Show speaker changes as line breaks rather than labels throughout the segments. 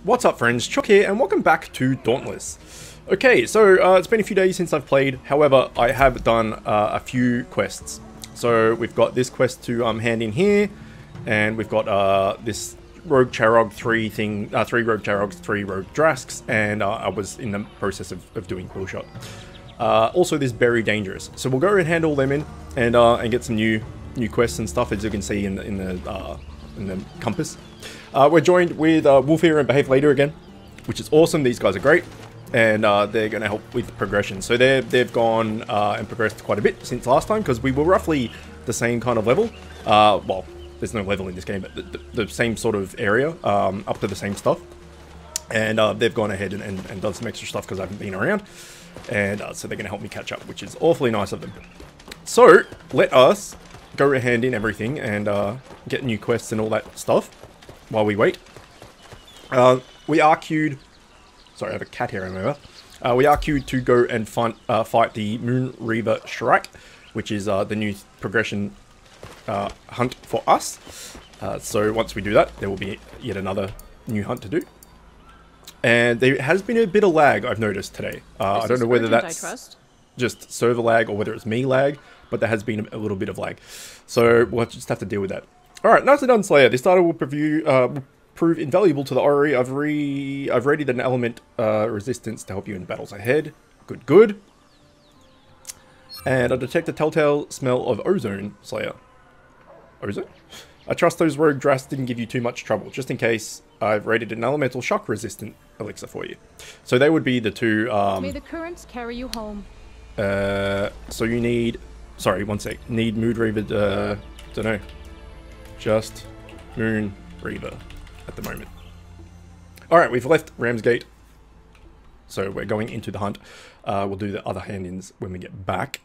What's up friends, Chook here and welcome back to Dauntless. Okay, so it's been a few days since I've played, however I have done a few quests. So we've got this quest to hand in here, and we've got this Rogue Charog 3 thing, 3 Rogue Charogs, 3 Rogue Drasks, and I was in the process of doing Quill Shot. Also this Very Dangerous. So we'll go and handle them in and get some new quests and stuff, as you can see in the compass. We're joined with Moonreaver and Behave Later again, which is awesome. These guys are great, and they're going to help with progression. So they've gone and progressed quite a bit since last time, because we were roughly the same kind of level. Well, there's no level in this game, but the same sort of area, up to the same stuff. And they've gone ahead and done some extra stuff because I haven't been around. And so they're going to help me catch up, which is awfully nice of them. So let us go hand in everything and get new quests and all that stuff while we wait. We are queued. Sorry, I have a cat here, remember. We are queued to go and fight the Moonreaver Shrike, which is the new progression hunt for us. So once we do that, there will be yet another new hunt to do. And there has been a bit of lag, I've noticed today. I don't know whether that's just server lag or whether it's me lag, but there has been a little bit of lag. So we'll just have to deal with that. Alright, nicely done, Slayer. This data will prove invaluable to the Ori. I've rated an element resistance to help you in battles ahead. Good, good. And I detect a telltale smell of ozone, Slayer. Ozone? I trust those rogue Drask didn't give you too much trouble. Just in case, I've rated an elemental shock resistant elixir for you. So they would be the two.
May the currents carry you home.
So you need. Sorry, one sec. Need Moonreaver. Don't know. Just Moonreaver at the moment. Alright, we've left Ramsgate. So we're going into the hunt. We'll do the other hand-ins when we get back.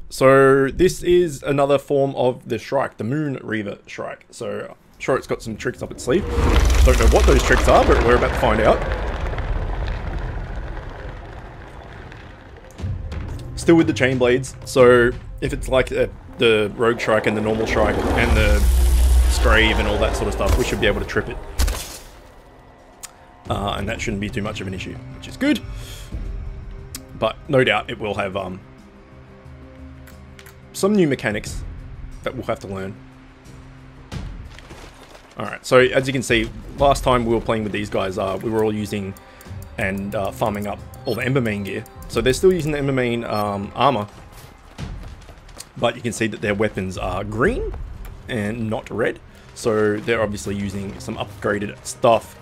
So this is another form of the Shrike, the Moonreaver Shrike. So I'm sure it's got some tricks up its sleeve. Don't know what those tricks are, but we're about to find out. Still with the chain blades. So if it's like the Rogue Shrike and the normal Shrike and the Scrave and all that sort of stuff, we should be able to trip it. And that shouldn't be too much of an issue, which is good. But no doubt it will have some new mechanics that we'll have to learn. Alright, so as you can see, last time we were playing with these guys, we were all using and farming up all the Embermane gear. So they're still using the Embermane armor, but you can see that their weapons are green and not red. So they're obviously using some upgraded stuff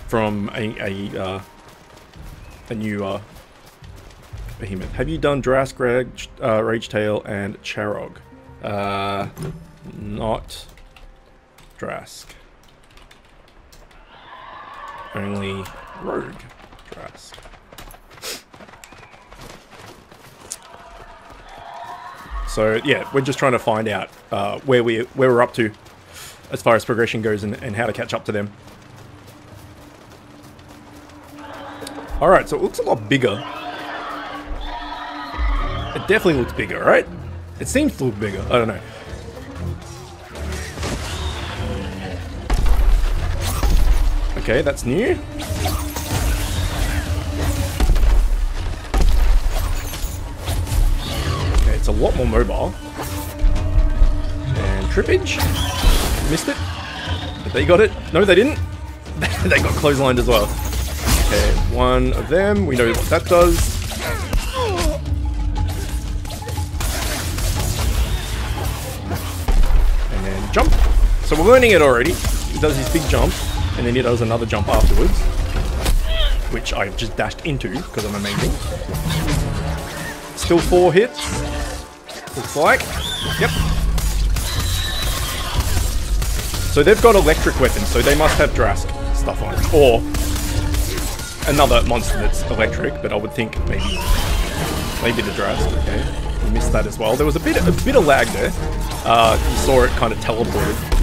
from a new behemoth. Have you done Drask, Ragetail, and Charog? Not Drask. Only Rogue Drask. So yeah, we're just trying to find out where we're up to as far as progression goes and how to catch up to them. Alright, so it looks a lot bigger. It definitely looks bigger, right? It seems to look bigger. I don't know. Okay, that's new. Okay, it's a lot more mobile. And trippage. Missed it. But they got it. No, they didn't. They got clotheslined as well. Okay, one of them. We know what that does. Jump. So we're learning it already. He does his big jump, and then he does another jump afterwards, which I just dashed into because I'm amazing. Still 4 hits. Looks like. Yep. So they've got electric weapons, so they must have Drask stuff on it, or another monster that's electric. But I would think maybe the Drask. Okay. We missed that as well. There was a bit of lag there. You saw it kind of teleported.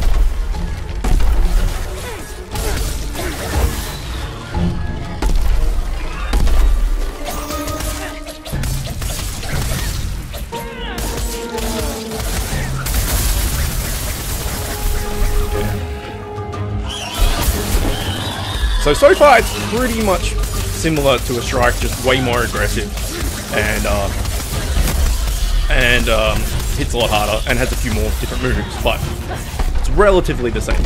So far it's pretty much similar to a Shrike, just way more aggressive, and hits a lot harder and has a few more different moves, but it's relatively the same.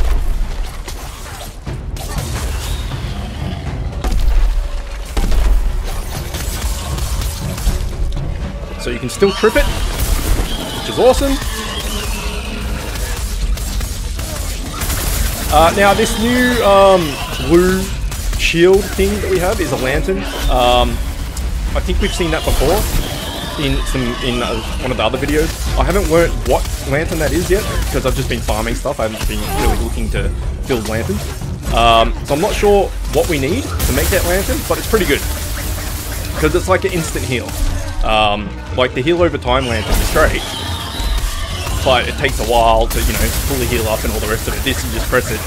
So you can still trip it, which is awesome. Now this new blue shield thing that we have is a lantern. I think we've seen that before in one of the other videos. I haven't learned what lantern that is yet because I've just been farming stuff. I haven't been really looking to build lanterns. So I'm not sure what we need to make that lantern, but it's pretty good because it's like an instant heal. Like the heal over time lantern is great, but it takes a while to, you know, fully heal up and all the rest of it. This, you just press it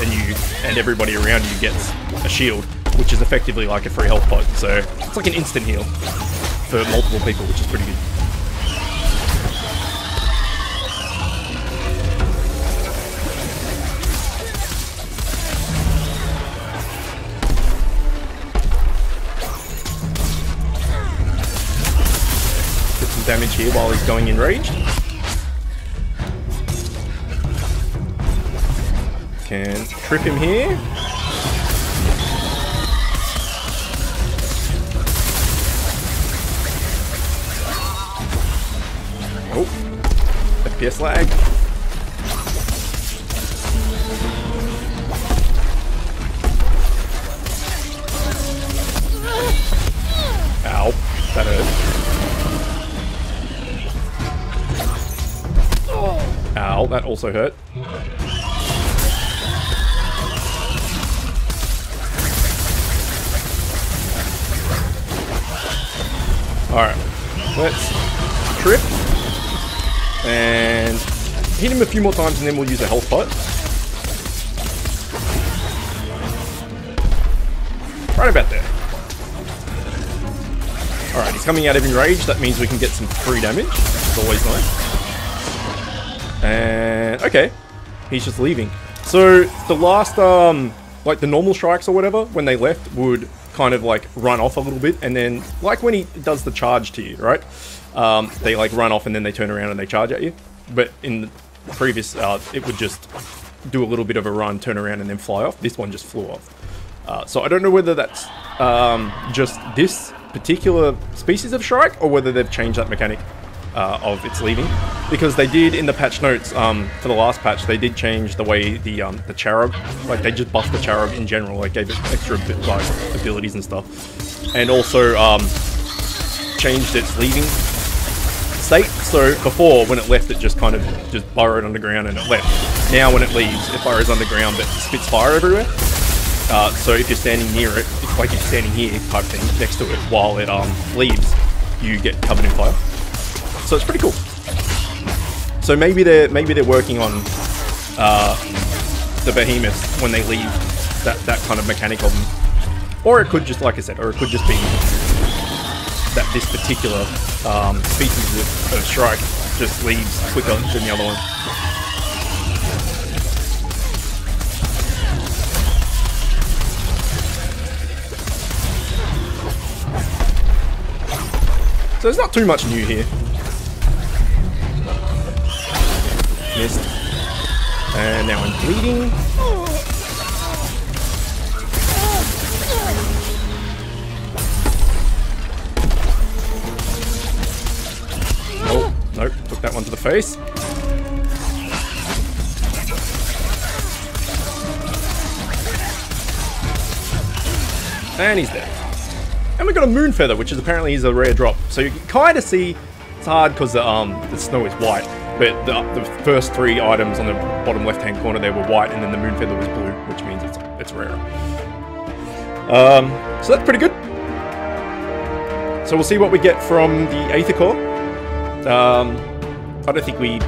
and everybody around you gets a shield, which is effectively like a free health pot. So it's like an instant heal for multiple people, which is pretty good. Put some damage here while he's going enraged. Can trip him here. Oh, FPS lag. Ow, that hurt. Ow, that also hurt. Alright, let's trip and hit him a few more times and then we'll use a health pot. Right about there. Alright, he's coming out of enraged. That means we can get some free damage, which is always nice. And okay, he's just leaving. So the last, like the normal Shrikes or whatever, when they left, would kind of like run off a little bit, and then like when he does the charge to you, right? They like run off and then they turn around and they charge at you. But in the previous, it would just do a little bit of a run, turn around and then fly off. This one just flew off. So I don't know whether that's just this particular species of Shrike or whether they've changed that mechanic of its leaving, because they did in the patch notes for the last patch, they did change the way the Charog, like they just buffed the Charog in general, like gave it extra like abilities and stuff, and also changed its leaving state. So before, when it left, it just kind of just burrowed underground and it left. Now when it leaves, it burrows underground but spits fire everywhere. So if you're standing near it, it's like you're standing here type thing next to it while it leaves, you get covered in fire. So it's pretty cool. So maybe they're working on the behemoths when they leave, that kind of mechanic of them, or it could just, like I said, or it could just be that this particular species of Shrike just leaves quicker than the other one. So there's not too much new here. Missed. And now I'm bleeding. Oh, nope, took that one to the face. And he's dead. And we got a moon feather, which is apparently is a rare drop. So you can kind of see it's hard because the snow is white, but the first three items on the bottom left-hand corner there were white, and then the moon feather was blue, which means it's rare. So that's pretty good. So we'll see what we get from the Aether Core. I don't think we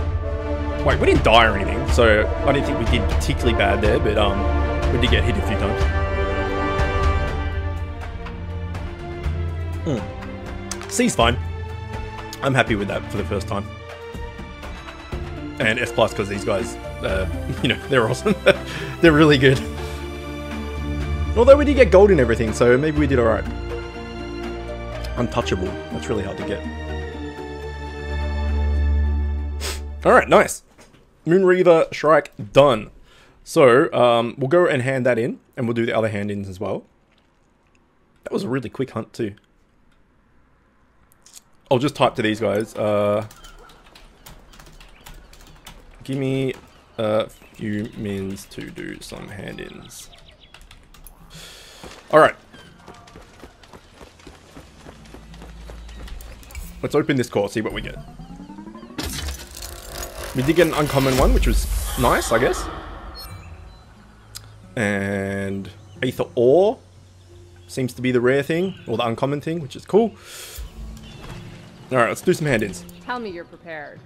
didn't die or anything, so I don't think we did particularly bad there, but we did get hit a few times. C's fine. I'm happy with that for the first time. And S+ because these guys, you know, they're awesome. They're really good. Although we did get gold and everything, so maybe we did alright. Untouchable. That's really hard to get. Alright, nice. Moonreaver, Shrike, done. So, we'll go and hand that in, and we'll do the other hand-ins as well. That was a really quick hunt too. I'll just type to these guys. Give me a few mins to do some hand-ins. Alright. Let's open this core, see what we get. We did get an uncommon one, which was nice, I guess. And Aether Ore seems to be the rare thing, or the uncommon thing, which is cool. Alright, let's do some hand-ins.
Tell me you're prepared.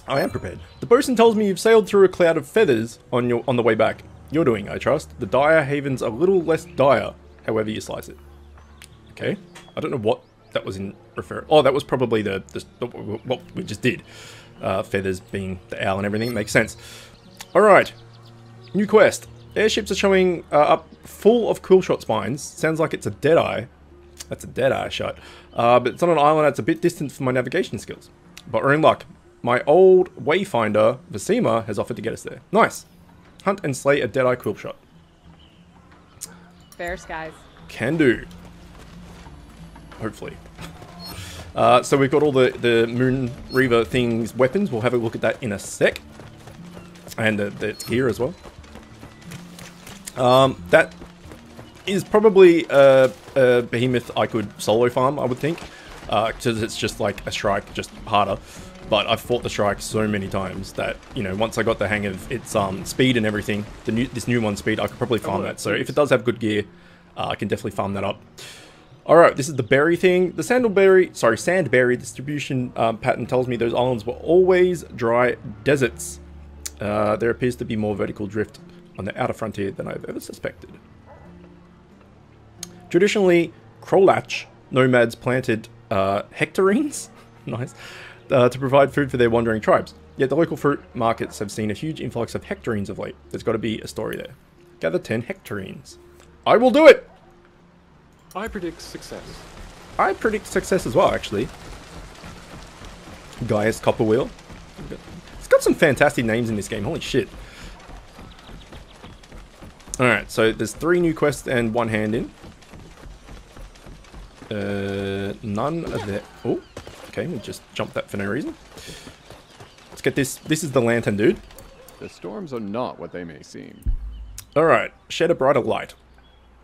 I am prepared. The bosun tells me you've sailed through a cloud of feathers on the way back. You're doing, I trust. The dire haven's a little less dire, however you slice it. Okay. I don't know what that was in refer. Oh, that was probably what we just did. Feathers being the owl and everything. Makes sense. Alright. New quest. Airships are showing up full of quillshot spines. Sounds like it's a deadeye. That's a deadeye shot. But it's on an island that's a bit distant from my navigation skills. But we're in luck. My old wayfinder, Vasima, has offered to get us there. Nice. Hunt and slay a deadeye quillshot.
Fair skies.
Can do. Hopefully. So we've got all the Moonreaver things, weapons. We'll have a look at that in a sec. And the gear as well. That is probably a behemoth I could solo farm, I would think. Because it's just like a Shrike, just harder. But I've fought the Shrike so many times that, you know, once I got the hang of its speed and everything, this new one speed, I could probably farm that. So if it does have good gear, I can definitely farm that up. Alright, this is the berry thing. The sandberry distribution pattern tells me those islands were always dry deserts. There appears to be more vertical drift on the outer frontier than I've ever suspected. Traditionally, Krolach nomads planted hectarines, nice, to provide food for their wandering tribes. Yet the local fruit markets have seen a huge influx of hectarines of late. There's got to be a story there. Gather 10 hectarines. I will do it!
I predict success.
I predict success as well, actually. Gaius Copperwheel. It's got some fantastic names in this game, holy shit. Alright, so there's 3 new quests and 1 hand-in. None of that. Oh, okay, we just jumped that for no reason. Let's get this. This is the lantern, dude.
The storms are not what they may seem.
Alright, shed a brighter light.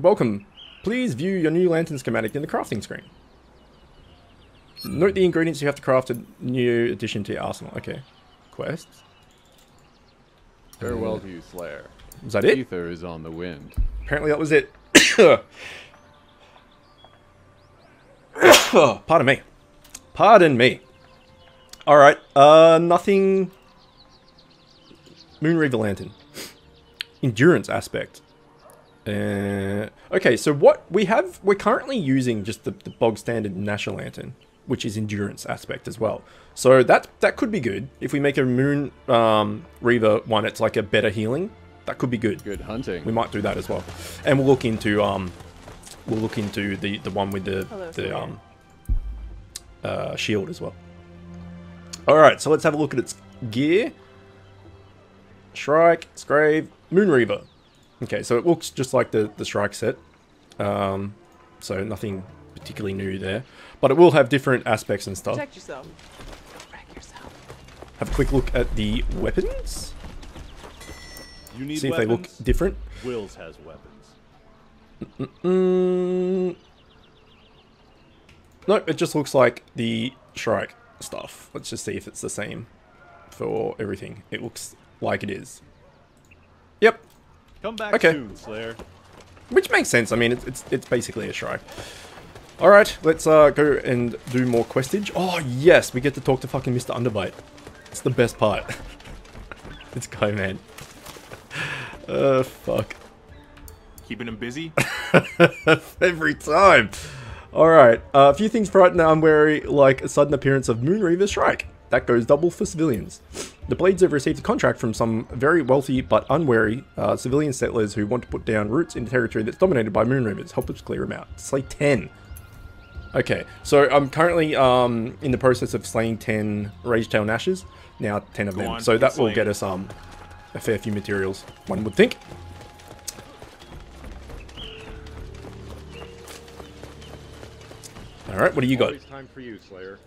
Welcome. Please view your new lantern schematic in the crafting screen. Note the ingredients you have to craft a new addition to your arsenal. Okay. Quests.
Farewell to you, Slayer.
Was that it?
Ether is on the wind.
Apparently that was it. Pardon me. Pardon me. Alright, nothing... Moonreaver lantern. Endurance aspect. Okay, so what we have... We're currently using just the bog standard Nasher lantern, which is endurance aspect as well. So that could be good. If we make a Moonreaver one, it's like a better healing. That could be good.
Good hunting.
We might do that as well. And we'll look into the one with the shield as well. Alright, so let's have a look at its gear. Shrike, Scrave, Moonreaver. Okay, so it looks just like the Shrike set. So nothing particularly new there. But it will have different aspects and stuff.
Protect yourself. Protect yourself.
Have a quick look at the weapons.
You need
See if
weapons.
they look different.
Wills has weapons.
Nope, it just looks like the Shrike stuff. Let's just see if it's the same for everything. It looks like it is. Yep.
Come back
Okay.
soon, Slayer.
Which makes sense. I mean, it's basically a Shrike. Alright, let's go and do more questage. Oh, yes, we get to talk to fucking Mr. Underbite. It's the best part. This guy, man. Fuck.
Keeping him busy?
Every time. Alright, a few things frighten I'm wary, like a sudden appearance of Moonreaver Shrike. That goes double for civilians. The Blades have received a contract from some very wealthy but unwary civilian settlers who want to put down roots in territory that's dominated by Moonreavers. Help us clear them out. Slay 10. Okay, so I'm currently in the process of slaying 10 Ragetail Gnashes. Now 10 of them. So that will get us a fair few materials, one would think. Alright, what do you got?
Always time for you, Slayer.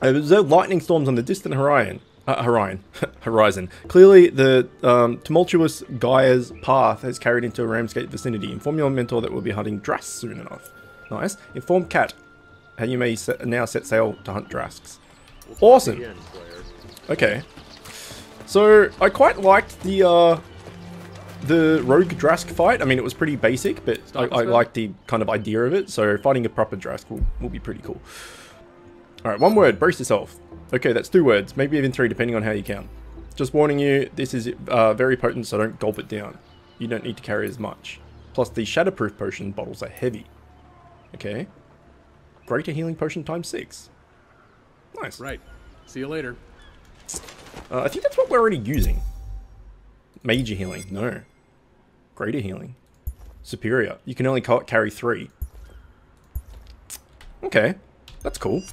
Observe lightning storms on the distant horizon. Clearly, the tumultuous Gaia's path has carried into a Ramsgate vicinity. Inform your mentor that we'll be hunting Drask soon enough. Nice. Inform Cat how you may now set sail to hunt Drasks. Awesome.
Again, Slayer.
Okay. So, I quite liked the Rogue Drask fight. I mean, it was pretty basic, but I liked the kind of idea of it. So, fighting a proper Drask will be pretty cool. Alright, one word. Brace yourself. Okay, that's 2 words. Maybe even 3, depending on how you count. Just warning you, this is very potent, so don't gulp it down. You don't need to carry as much. Plus, the Shatterproof potion bottles are heavy. Okay. Greater healing potion times 6. Nice.
Right. See you later.
I think that's what we're already using. Major healing. No. Greater healing. Superior. You can only carry 3. Okay. That's cool.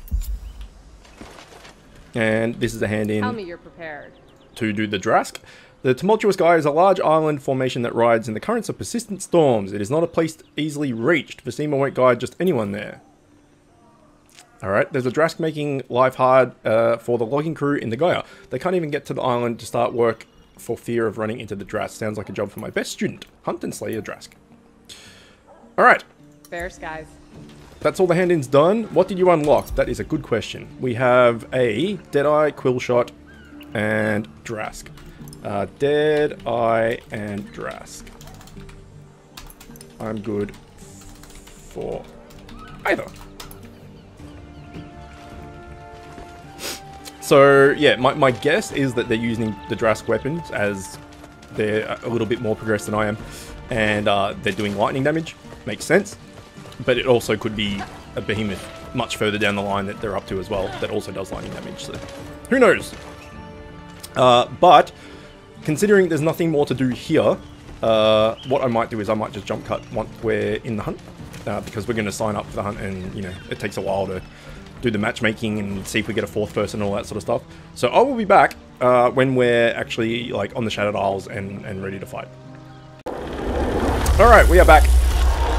And this is a hand in
Tell me you're prepared.
to do the Drask. The Tumultuous Gaia is a large island formation that rides in the currents of persistent storms. It is not a place easily reached. Vecima won't guide just anyone there. Alright, there's a Drask making life hard for the logging crew in the Gaia. They can't even get to the island to start work for fear of running into the Drask. Sounds like a job for my best student. Hunt and slay a Drask. Alright.
Fair skies.
That's all the hand-ins done. What did you unlock? That is a good question. We have a Deadeye, Quillshot, and Drask. Deadeye and Drask. I'm good for either. So, yeah, my guess is that they're using the Drask weapons as they're a little bit more progressed than I am. And they're doing lightning damage. Makes sense. But it also could be a behemoth much further down the line that they're up to as well that also does lightning damage, so who knows? But considering there's nothing more to do here, what I might do is I might just jump cut once we're in the hunt, because we're going to sign up for the hunt and, you know, it takes a while to do the matchmaking and see if we get a 4th person and all that sort of stuff. So I will be back when we're actually like on the Shattered Isles and ready to fight. Alright, we are back.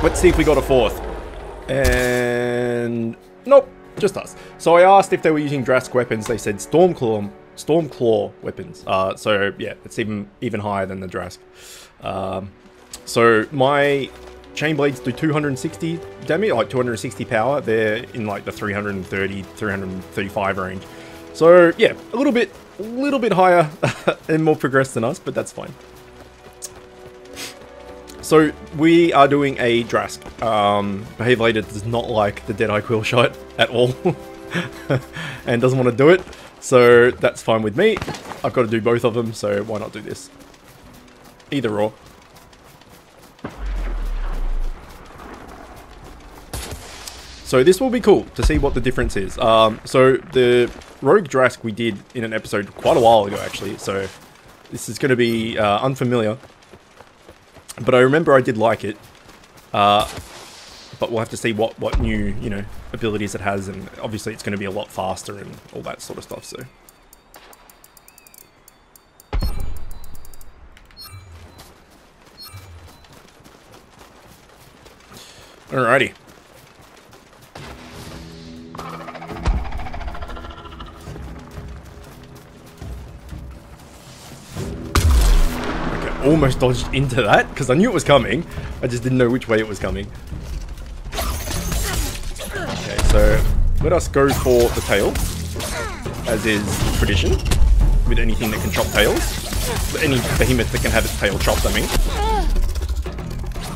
Let's see if we got a 4th. And nope, just us. So I asked if they were using Drask weapons. They said Stormclaw weapons. So yeah, it's even higher than the Drask. So my chain blades do 260 damage, like 260 power. They're in like the 330, 335 range. So yeah, a little bit higher and more progressed than us, but that's fine. So, we are doing a Drask. Behave Later does not like the Deadeye Quillshot at all. and doesn't want to do it. So, that's fine with me. I've got to do both of them, so why not do this? Either or. So, this will be cool to see what the difference is. So, the Rogue Drask we did in an episode quite a while ago, actually. So, this is going to be unfamiliar. But I remember I did like it, but we'll have to see what new, you know, abilities it has, and obviously it's going to be a lot faster and all that sort of stuff, so. Alrighty. Almost dodged into that because I knew it was coming. I just didn't know which way it was coming. Okay, so let us go for the tail, as is tradition with anything that can chop tails. Any behemoth that can have its tail chopped, I mean.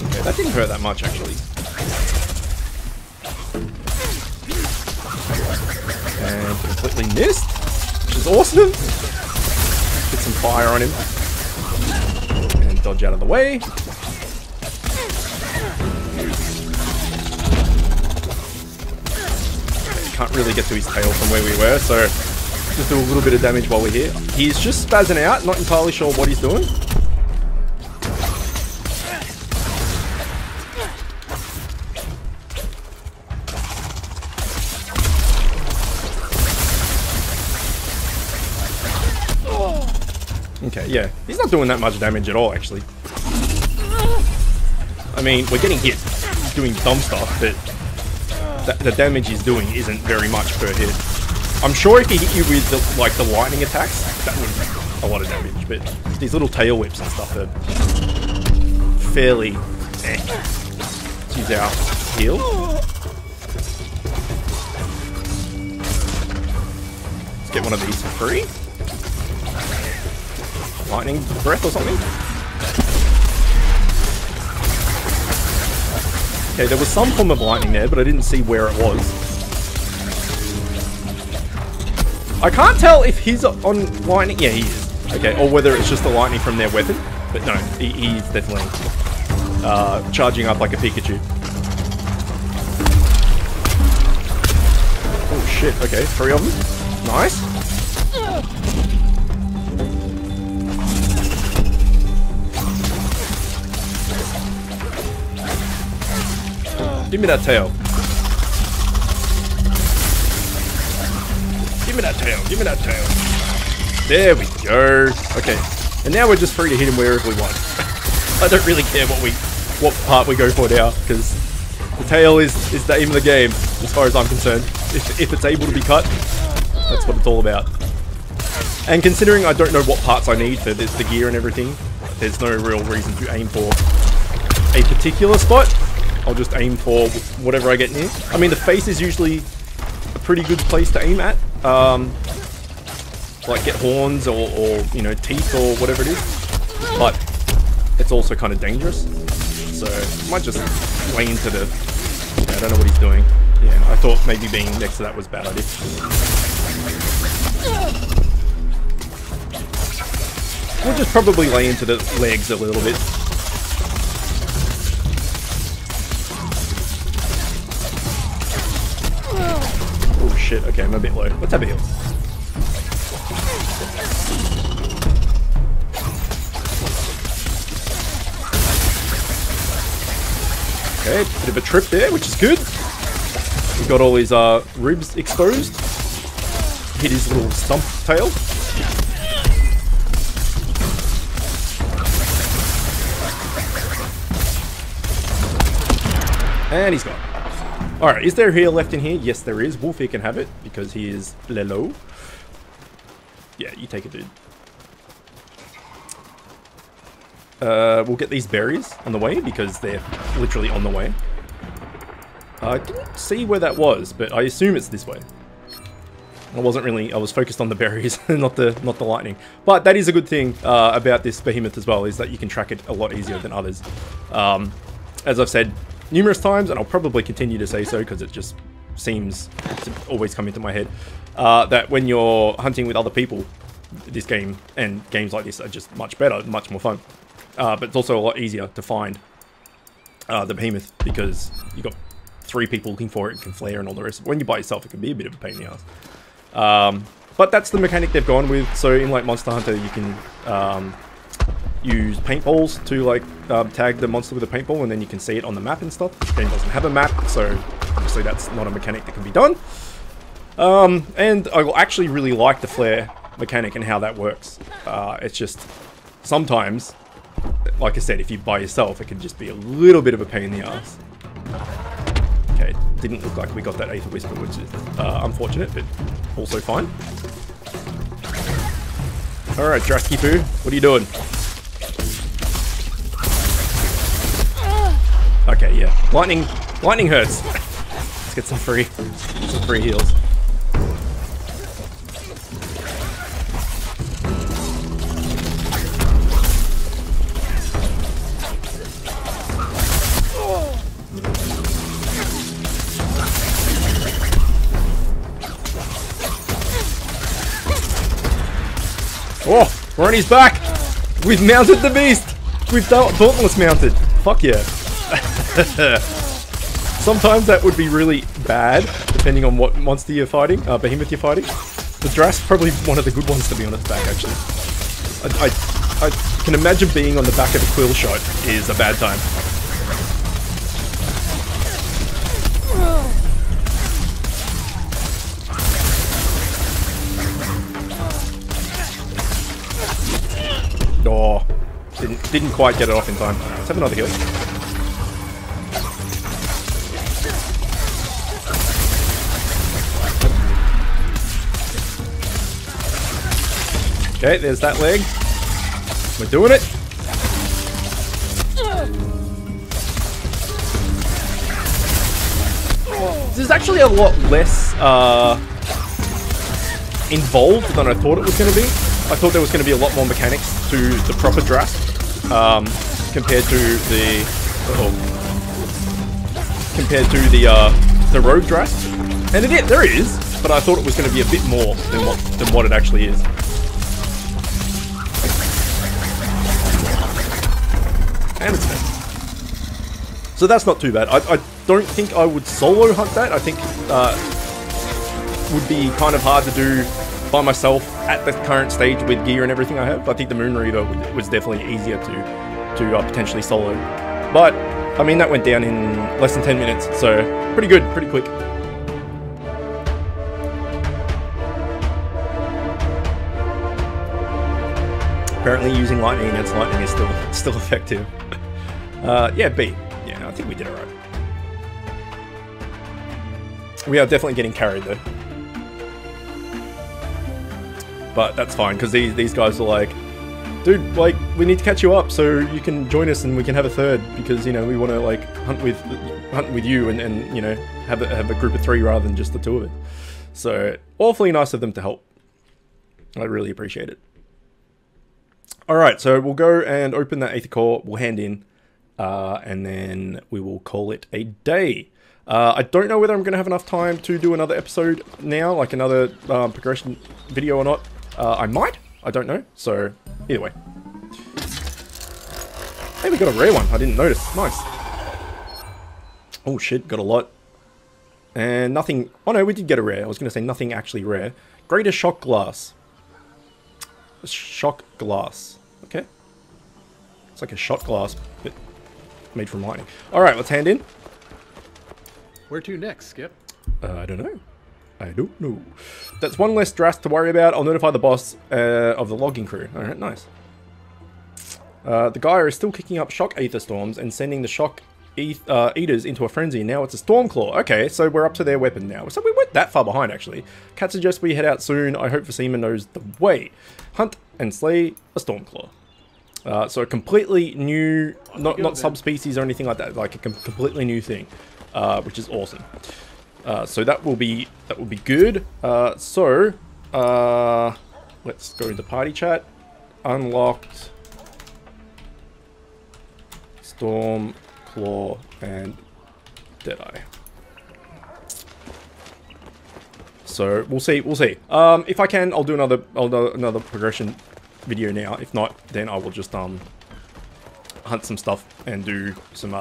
Okay, that didn't hurt that much actually. And completely missed, which is awesome. Get some fire on him. Dodge out of the way. Okay, can't really get to his tail from where we were, so Just do a little bit of damage while we're here. He's just spazzing out, not entirely sure what he's doing. Okay, yeah. He's not doing that much damage at all, actually. I mean, we're getting hit doing dumb stuff, but the damage he's doing isn't very much per hit. I'm sure if he hit you with the lightning attacks, that would be a lot of damage, but these little tail whips and stuff are fairly eh. Let's use our heal. Let's get one of these for free. Lightning breath or something? Okay, there was some form of lightning there, but I didn't see where it was. I can't tell if he's on lightning. Yeah, he is. Okay, or whether it's just the lightning from their weapon. But no, he's definitely charging up like a Pikachu. Oh shit, okay, 3 of them. Nice. Give me that tail. Give me that tail. Give me that tail. There we go. Okay. And now we're just free to hit him wherever we want. I don't really care what part we go for now, because the tail is the aim of the game, as far as I'm concerned. If it's able to be cut, that's what it's all about. And considering I don't know what parts I need for the gear and everything, there's no real reason to aim for a particular spot. I'll just aim for whatever I get near. I mean, the face is usually a pretty good place to aim at. Like get horns or you know, teeth or whatever it is. But it's also kind of dangerous. So I might just lay into the... Yeah, I don't know what he's doing. Yeah, I thought maybe being next to that was a bad idea. We'll just probably lay into the legs a little bit. Oh shit, okay, I'm a bit low. Let's have a heal. Okay, bit of a trip there, which is good. We've got all his ribs exposed. Hit his little stump tail. And he's gone. Alright, is there a heal left in here? Yes, there is. Wolfie can have it, because he is Lelo. Yeah, you take it, dude. We'll get these berries on the way, because they're literally on the way. I didn't see where that was, but I assume it's this way. I was focused on the berries, not the lightning. But that is a good thing about this behemoth as well, is that you can track it a lot easier than others. As I've said numerous times, and I'll probably continue to say so because it just seems to always come into my head, that when you're hunting with other people, this game and games like this are just much better, much more fun. But it's also a lot easier to find the behemoth because you've got 3 people looking for it and can flare and all the rest. When you're by yourself, it can be a bit of a pain in the ass. But that's the mechanic they've gone with. So in like Monster Hunter, you can use paintballs to like tag the monster with a paintball, and then you can see it on the map and stuff. The game doesn't have a map, so obviously that's not a mechanic that can be done. And I actually really like the flare mechanic and how that works. It's just sometimes, like I said, if you're by yourself, it can just be a little bit of a pain in the ass. Okay, didn't look like we got that Aether Whisper, which is unfortunate, but also fine. Alright, Drasky Poo, what are you doing? Okay, yeah. Lightning hurts. Let's get some free heals. Oh, we're on his back! We've mounted the beast! We've Dauntless mounted. Fuck yeah. Sometimes that would be really bad, depending on what monster you're fighting, behemoth you're fighting. The Drask probably one of the good ones to be on its back, actually. I can imagine being on the back of a quill shot is a bad time. Oh, didn't quite get it off in time. Let's have another heal. Okay, there's that leg. We're doing it. This is actually a lot less involved than I thought it was going to be. I thought there was going to be a lot more mechanics to the proper Drask compared to the rogue Drask, and there is, but I thought it was going to be a bit more than what it actually is. And it's dead. So that's not too bad. I don't think I would solo hunt that. I think would be kind of hard to do by myself at the current stage with gear and everything I have. I think the Moonreaver was definitely easier to potentially solo. But, I mean, that went down in less than 10 minutes, so pretty good, pretty quick. Apparently using lightning against lightning is still effective. Yeah, B. Yeah, I think we did it right. We are definitely getting carried though. But that's fine, because these guys are like, dude, like, we need to catch you up so you can join us and we can have a third, because, you know, we want to, like, hunt with you and you know, have a group of 3 rather than just the 2 of it. So, awfully nice of them to help. I really appreciate it. Alright, so we'll go and open that Aether Core, we'll hand in, and then we will call it a day. I don't know whether I'm going to have enough time to do another episode now, like another progression video or not. I might, I don't know, so either way. Hey, we got a rare one, I didn't notice, nice. Oh shit, got a lot. And nothing, oh no, we did get a rare, I was going to say nothing actually rare. Greater Shock Glass. Shock Glass, okay. It's like a shot glass, but made from lightning. Alright, let's hand in.
Where to next, Skip?
I don't know. I don't know. That's one less Drask to worry about. I'll notify the boss of the logging crew. Alright, nice. The guy is still kicking up shock aether storms and sending the shock eaters into a frenzy. Now it's a Stormclaw. Okay, so we're up to their weapon now. So we weren't that far behind, actually. Cat suggests we head out soon. I hope Vasima knows the way. Hunt and slay a Stormclaw. So a completely new, not subspecies or anything like that, like a completely new thing, which is awesome. So that will be good. Let's go into party chat. Unlocked Stormclaw and Deadeye. So we'll see. If I can, I'll do another progression video now. If not, then I will just hunt some stuff and do some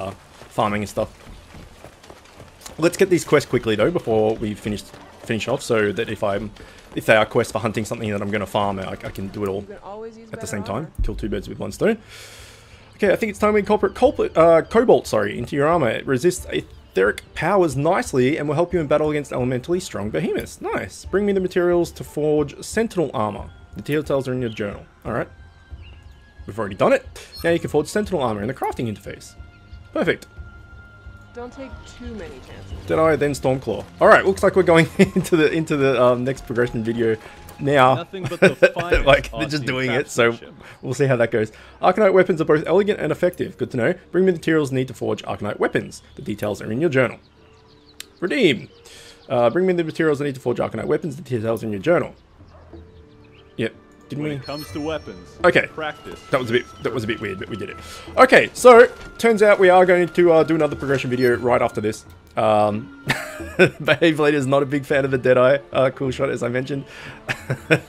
farming and stuff. Let's get these quests quickly though before we finish off, so that if they are quests for hunting something that I'm going to farm, I can do it all at the same time. Kill 2 birds with 1 stone. Okay, I think it's time we incorporate Cobalt, into your armor. It resists etheric powers nicely and will help you in battle against elementally strong behemoths. Nice. Bring me the materials to forge Sentinel armor. The details are in your journal. Alright. We've already done it. Now you can forge Sentinel armor in the crafting interface. Perfect.
Don't take too many chances.
Deadeye, then Stormclaw. Alright, looks like we're going into the next progression video now.
Nothing but the finest
like, they're just doing it, so we'll see how that goes. Arcanite weapons are both elegant and effective. Good to know. Bring me the materials needed to forge Arcanite weapons. The details are in your journal. Redeem. Bring me the materials I need to forge Arcanite weapons. The details are in your journal. Yep. Didn't we?
When it comes to weapons,
okay.
Practice.
That was a bit weird, but we did it. Okay, so turns out we are going to do another progression video right after this. Behave Later is not a big fan of the Deadeye cool shot, as I mentioned.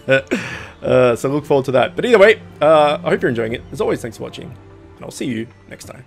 So look forward to that. But either way, I hope you're enjoying it. As always, thanks for watching, and I'll see you next time.